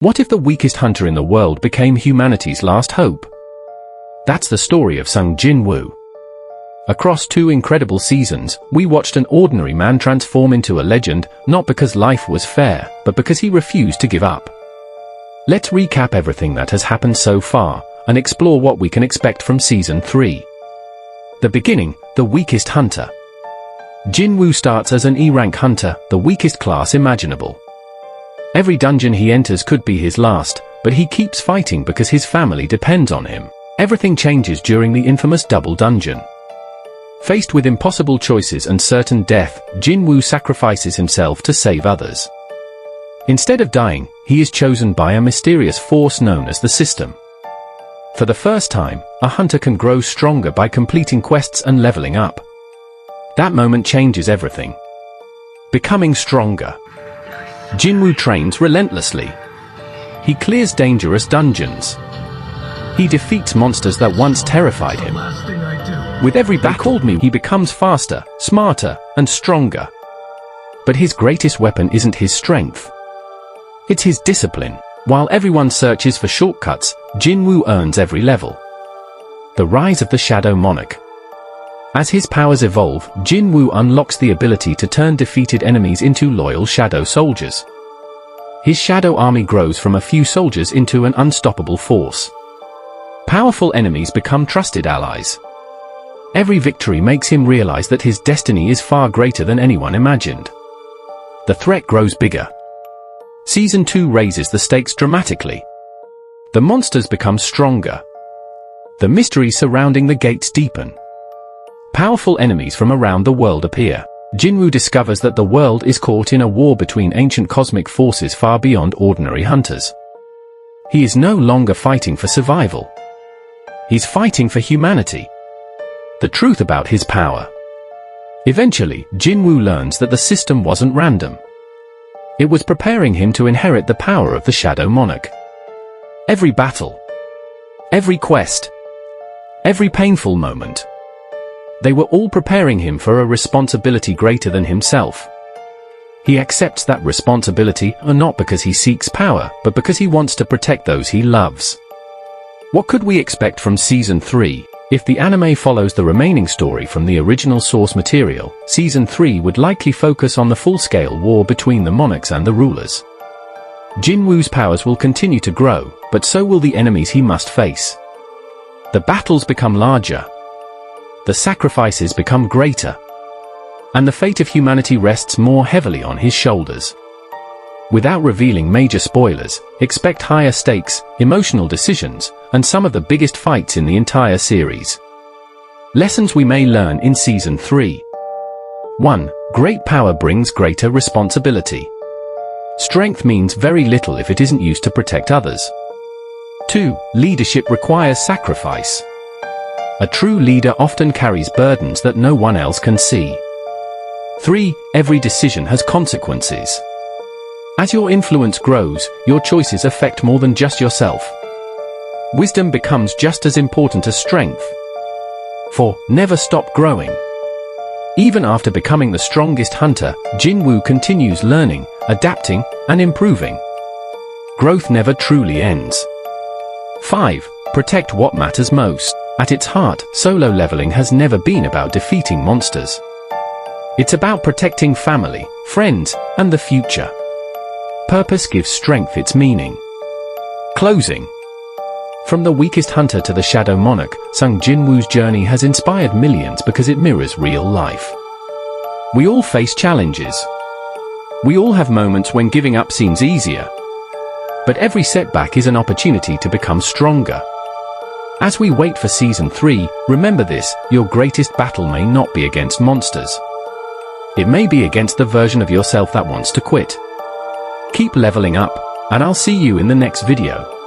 What if the weakest hunter in the world became humanity's last hope? That's the story of Sung Jin Woo. Across 2 incredible seasons, we watched an ordinary man transform into a legend, not because life was fair, but because he refused to give up. Let's recap everything that has happened so far, and explore what we can expect from Season 3. The beginning, the weakest hunter. Jin Woo starts as an E-rank hunter, the weakest class imaginable. Every dungeon he enters could be his last, but he keeps fighting because his family depends on him. Everything changes during the infamous double dungeon. Faced with impossible choices and certain death, Jin Woo sacrifices himself to save others. Instead of dying, he is chosen by a mysterious force known as the System. For the first time, a hunter can grow stronger by completing quests and leveling up. That moment changes everything. Becoming stronger. Jin Woo trains relentlessly. He clears dangerous dungeons. He defeats monsters that once terrified him. With every battle, he becomes faster, smarter, and stronger. But his greatest weapon isn't his strength. It's his discipline. While everyone searches for shortcuts, Jin Woo earns every level. The rise of the Shadow Monarch. As his powers evolve, Jin Woo unlocks the ability to turn defeated enemies into loyal shadow soldiers. His shadow army grows from a few soldiers into an unstoppable force. Powerful enemies become trusted allies. Every victory makes him realize that his destiny is far greater than anyone imagined. The threat grows bigger. Season 2 raises the stakes dramatically. The monsters become stronger. The mysteries surrounding the gates deepen. Powerful enemies from around the world appear. Jin Woo discovers that the world is caught in a war between ancient cosmic forces far beyond ordinary hunters. He is no longer fighting for survival. He's fighting for humanity. The truth about his power. Eventually, Jin Woo learns that the system wasn't random. It was preparing him to inherit the power of the Shadow Monarch. Every battle, every quest, every painful moment, they were all preparing him for a responsibility greater than himself. He accepts that responsibility, not because he seeks power, but because he wants to protect those he loves. What could we expect from Season 3? If the anime follows the remaining story from the original source material, Season 3 would likely focus on the full-scale war between the monarchs and the rulers. Jin Woo's powers will continue to grow, but so will the enemies he must face. The battles become larger. The sacrifices become greater. And the fate of humanity rests more heavily on his shoulders. Without revealing major spoilers, expect higher stakes, emotional decisions, and some of the biggest fights in the entire series. Lessons we may learn in Season 3. 1. Great power brings greater responsibility. Strength means very little if it isn't used to protect others. 2. Leadership requires sacrifice. A true leader often carries burdens that no one else can see. 3. Every decision has consequences. As your influence grows, your choices affect more than just yourself. Wisdom becomes just as important as strength. 4. Never stop growing. Even after becoming the strongest hunter, Jin Woo continues learning, adapting, and improving. Growth never truly ends. 5. Protect what matters most. At its heart, solo leveling has never been about defeating monsters. It's about protecting family, friends, and the future. Purpose gives strength its meaning. Closing. From the weakest hunter to the Shadow Monarch, Sung Jin Woo's journey has inspired millions because it mirrors real life. We all face challenges. We all have moments when giving up seems easier. But every setback is an opportunity to become stronger. As we wait for Season 3, remember this: your greatest battle may not be against monsters. It may be against the version of yourself that wants to quit. Keep leveling up, and I'll see you in the next video.